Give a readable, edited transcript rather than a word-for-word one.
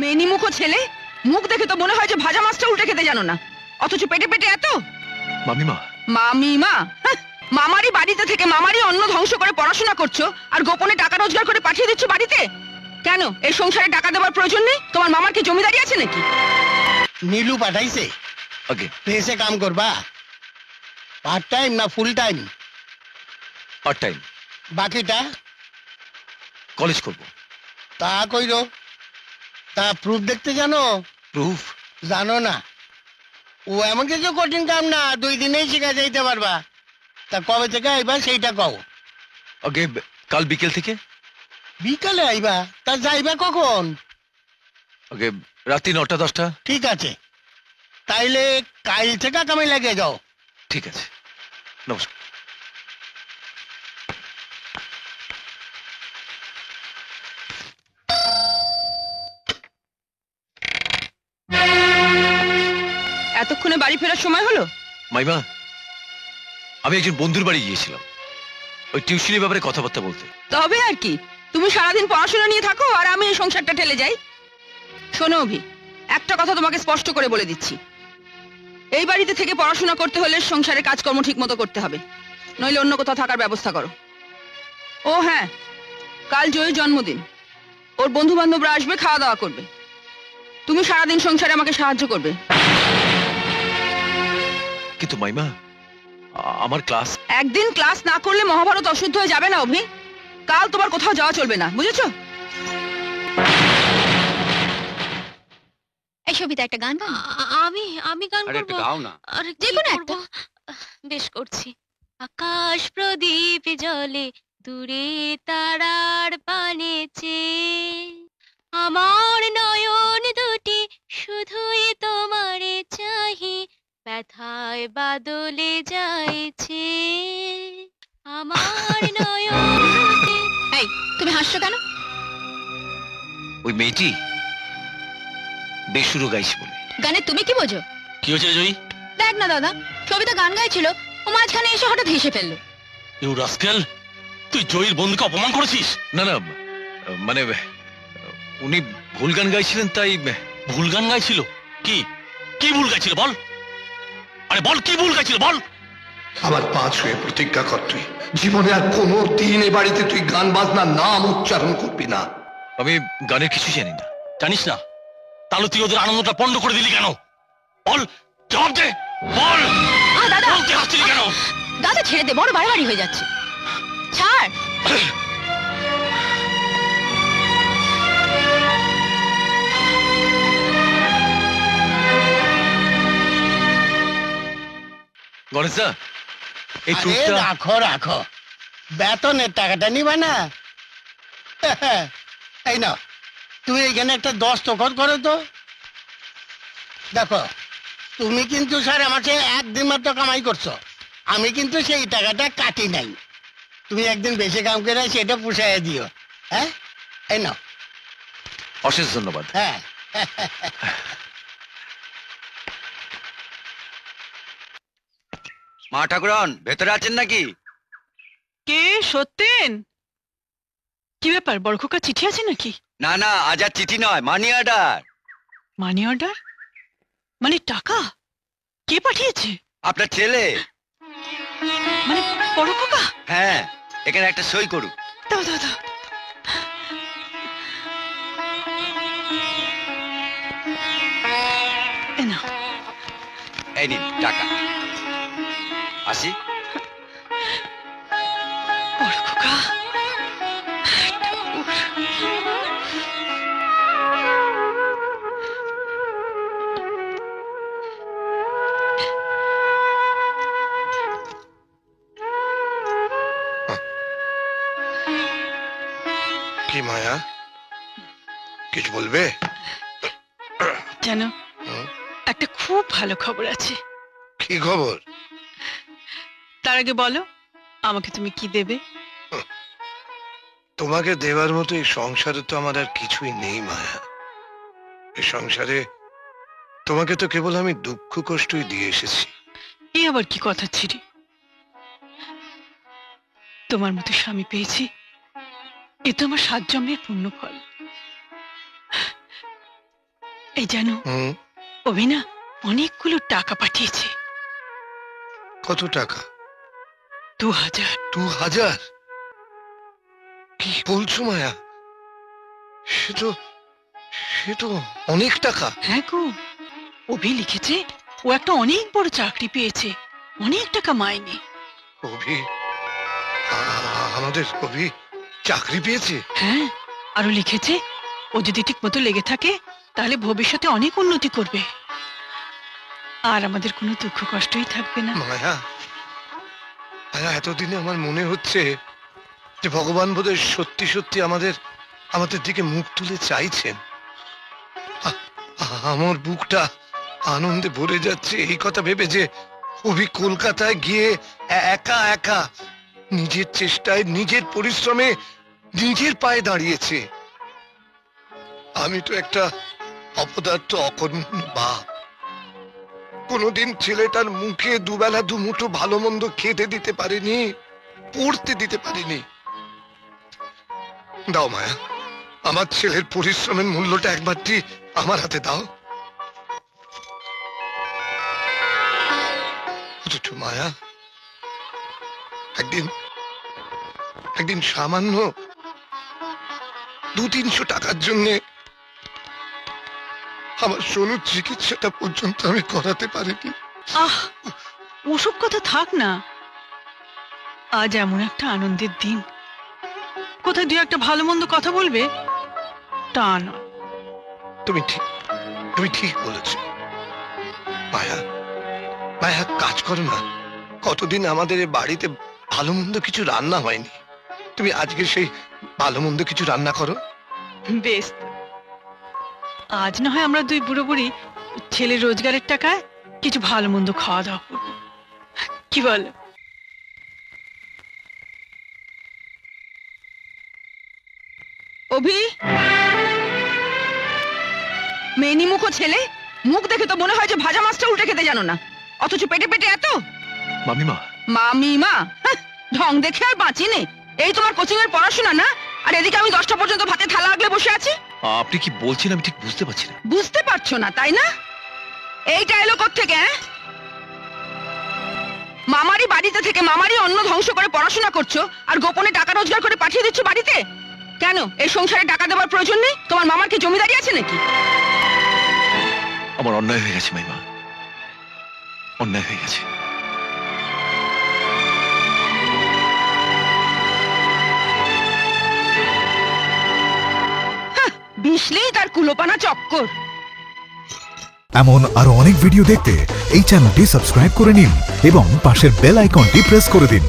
Many মুখো ছেলে, মুখ দেখে তো মনে হয় যে ভাজা মাছটা উল্টে খেতে জানো না, অথচ পেটে পেটে এত। মামিমা। মামিমা? মামারই বাড়িতে থেকে মামারই অন্ন ধ্বংস করে পড়াশোনা করছো, আর গোপনে টাকা রোজগার করে পাঠিয়ে দিচ্ছ বাড়িতে। কেন এই সংসারে টাকা দেওয়ার প্রয়োজন নেই? তোমার মামার কি জমিদারি আছে নাকি? নীলু পাঠাইছে আগে পেসে কাম করবা? পার্ট টাইম না ফুল টাইম? Part time. বাকিটা কলেজ করব। তা কইরো। তা প্রুফ দেখতে জানো? প্রুফ? জানো না? ও এমন কিছু কঠিন কাম না, 2 দিনেই শিখা যাইতে পারবা। তা কবে থেকে আইবা সেইটা কও। আগে কাল বিকেল থেকে। বিকালে আইবা? তা যাইবা কখন? আগে রাত্রি 9টা 10টা। ঠিক আছে, তাইলে কাল থেকে কামে লাগে যাও। ঠিক আছে, নমস্কার। এতক্ষণে বাড়ি ফেরার সময় হলো? মাইমা, আমি একজন বন্ধুর বাড়ি গিয়েছিলাম ওই টিউশনের ব্যাপারে কথাবার্তা বলতে। তবে আর কি, তুমি সারাদিন পড়াশোনা নিয়ে থাকো আর আমি এই সংসারটা ঠেলে যাই। শোনো অভি, একটা কথা তোমাকে স্পষ্ট করে বলে দিচ্ছি, এই বাড়িতে থেকে পড়াশোনা করতে হলে সংসারে কাজকর্ম ঠিক মতো করতে হবে, নইলে অন্য কোথাও থাকার ব্যবস্থা করো। ও হ্যাঁ, কাল জয়ের জন্মদিন, ওর বন্ধু বান্ধবরা আসবে, খাওয়া দাওয়া করবে। তুমি সারাদিন সংসারে আমাকে সাহায্য করবে। কিন্তু মাইমা, আমার ক্লাস। একদিন ক্লাস না করলে মহাভারত অশুদ্ধ হয়ে যাবে না অভি। কাল তোমার কোথাও যাওয়া চলবে না, বুঝেছো? এই সবিতা একটা গান গান। আমি আমি গান আরে করব। একটু গাও না। আরে যে কোনো একটা। বেশ করছি। আকাশ প্রদীপ জ্বলে দূরে তারার পানে চেয়ে, আমার নয়ন দুটি শুধুই তোমারে চাহি, ব্যথায় বাদলে যাইছে আমার নয়ন দুটি। এই তুমি হাসছো কেন? ওই মেয়েটি বেসুরো গাইছে বলে। গানে তুমি কি বোঝো? কি হয়েছে জয়ী? দেখ না দাদা, সবিতা গান গাইছিল, ও মাঝখানে এসে হঠাৎ হেসে ফেললো। ইউ রাস্কেল, তুই জয়ীর বন্ধুকে অপমান করেছিস। না না, মানে উনি ভুল গান গাইছিলেন তাই। ভুল গান গাইছিল? কি কি ভুল গাইছিল বল? আরে বল, কি ভুল গাইছিল বল? আমার পা ছুঁয়ে প্রতিজ্ঞা কর, তুই জীবনে আর কোনো দিন এ বাড়িতে তুই গান বাজনার নাম উচ্চারণ করবি না। আমি গানের কিছু জানি না। জানিস না? তাহলে তুই ওদের আনন্দটা পণ্ড করে দিলি কেন? বল, জবাব দে, বল। দাদা বলতে হাসছিলি কেন? দাদা ছেড়ে দে, বড় বাড়াবাড়ি হয়ে যাচ্ছে, ছাড়। গণেশদা, এই আরে ট্রুপটা। রাখো রাখো, বেতনের টাকাটা নিবা না? এই নাও, তুমি এখানে একটা দস্তখত করো তো। দেখো, তুমি কিন্তু স্যার আমাকে একদিন মাত্র কামাই করছো, আমি কিন্তু সেই টাকাটা কাটি নাই। তুমি একদিন বেশি কাম করে সেটা পুষাইয়া দিও। হ্যাঁ, এই নাও। অশেষ ধন্যবাদ। হ্যাঁ, মা ঠাকুরন ভেতরে আছেন নাকি? কে? সত্যেন? কি ব্যাপার, বড়খোকা চিঠি আছে নাকি? না না, আজ আর চিঠি নয়, মানি অর্ডার। Money order? মানে টাকা? কে পাঠিয়েছে? আপনার ছেলে। মানে বড়খোকা? হ্যাঁ, এখানে একটা সই করুক। দাও দাও দাও। এই নাও। এই নিন টাকা। আসি। বড়খোকা, কি মায়া, কিছু বলবে? জানো, একটা খুব ভালো খবর আছে। কি খবর? তার আগে বলো, আমাকে তুমি কি দেবে? তোমাকে দেবার মতো এই সংসারে তো আমার আর কিছুই নেই মায়া। এই সংসারে তোমাকে তো কেবল আমি দুঃখ কষ্টই দিয়ে এসেছি। এ আবার কি কথা ছিরি? তোমার মতো স্বামী পেয়েছি, এ তো আমার 7 জন্মের পুণ্য ফল। এই জানো হুম, অভিনা অনেকগুলো টাকা পাঠিয়েছে। কত টাকা? 2000। 2000? কি বলছো মায়া? সে তো অনেক টাকা। হ্যাঁ গো, অভি লিখেছে ও একটা অনেক বড় চাকরি পেয়েছে, অনেক টাকা মাইনে। অভি, আমাদের অভি চাকরি পেয়েছে? হ্যাঁ, আরো লিখেছে ও যদি ঠিক মতো লেগে থাকে তাহলে ভবিষ্যতে অনেক উন্নতি করবে, আর আমাদের কোনো দুঃখ কষ্টই থাকবে না। মায়া, মায়া, এতদিনে আমার মনে হচ্ছে যে ভগবান বোধহয় সত্যি সত্যি আমাদের দিকে মুখ তুলে চাইছেন। আমার বুকটা আনন্দে ভরে যাচ্ছে এই কথা ভেবে যে অভি কলকাতায় গিয়ে একা একা নিজের চেষ্টায়, নিজের পরিশ্রমে, নিজের পায়ে দাঁড়িয়েছে। আমি তো একটা অপদার্থ অকর্মণ্য বাপ, কোনোদিন ছেলেটার মুখে দুবেলা দুমুঠো ভালো মন্দ খেতে দিতে পারিনি, পড়তে দিতে পারিনি। দাও মায়া, আমার ছেলের পরিশ্রমের মূল্যটা একবারটি আমার হাতে দাও। অথচ মায়া, একদিন সামান্য 200-300 টাকার জন্য আমার সোনুর চিকিৎসাটা পর্যন্ত আমি করাতে পারিনি। আহ, ওসব কথা থাক না। আজ এমন একটা আনন্দের দিন, কোথায় দুই একটা ভালো মন্দ কথা বলবে তা নয়। তুমি ঠিক বলেছ মায়া। মায়া, কাজ করো না, কতদিন আমাদের এ বাড়িতে ভালো মন্দ কিছু রান্না হয়নি, তুমি আজকে সেই ভালো মন্দ কিছু রান্না করো। বেশ, আজ না হয় আমরা দুই বুড়ো বুড়ি ছেলের রোজগারের টাকায় কিছু ভালো মন্দ খাওয়া দাওয়া করবো, কি বলো? অভি, মেনি মুখো ছেলে, মুখ দেখে তো মনে হয় যে ভাজা মাছটা উল্টে খেতে জানো না, অথচ পেটে পেটে এত মামিমা, মামিমা। হাহ, ঢং দেখে আর বাঁচি নে। এই তোমার কোচিং এর পড়াশোনা না, আর এদিকে আমি 10টা পর্যন্ত ভাতে থালা আগলে বসে আছি। আপনি কি বলছেন আমি ঠিক বুঝতে পারছি না। বুঝতে পারছো না তাই না? এইটা এলো কোত্থেকে? মামারি বাড়িতে থেকে মামারি অন্ন ধ্বংস করে পড়াশোনা করছো, আর গোপনে টাকা রোজগার করে পাঠিয়ে দিচ্ছ বাড়িতে। কেন এই সংসারে টাকা দেওয়ার প্রয়োজন নেই? তোমার মামার কি জমিদারি আছে নাকি? আমার অন্যায় হয়ে গেছে মাইমা, অন্যায় হয়ে গেছে। বিশলেই তার কুলোপানা চক্কর। এমন আরো অনেক ভিডিও দেখতে এই চ্যানেলটি সাবস্ক্রাইব করে নিন এবং পাশের বেল আইকনটি প্রেস করে দিন।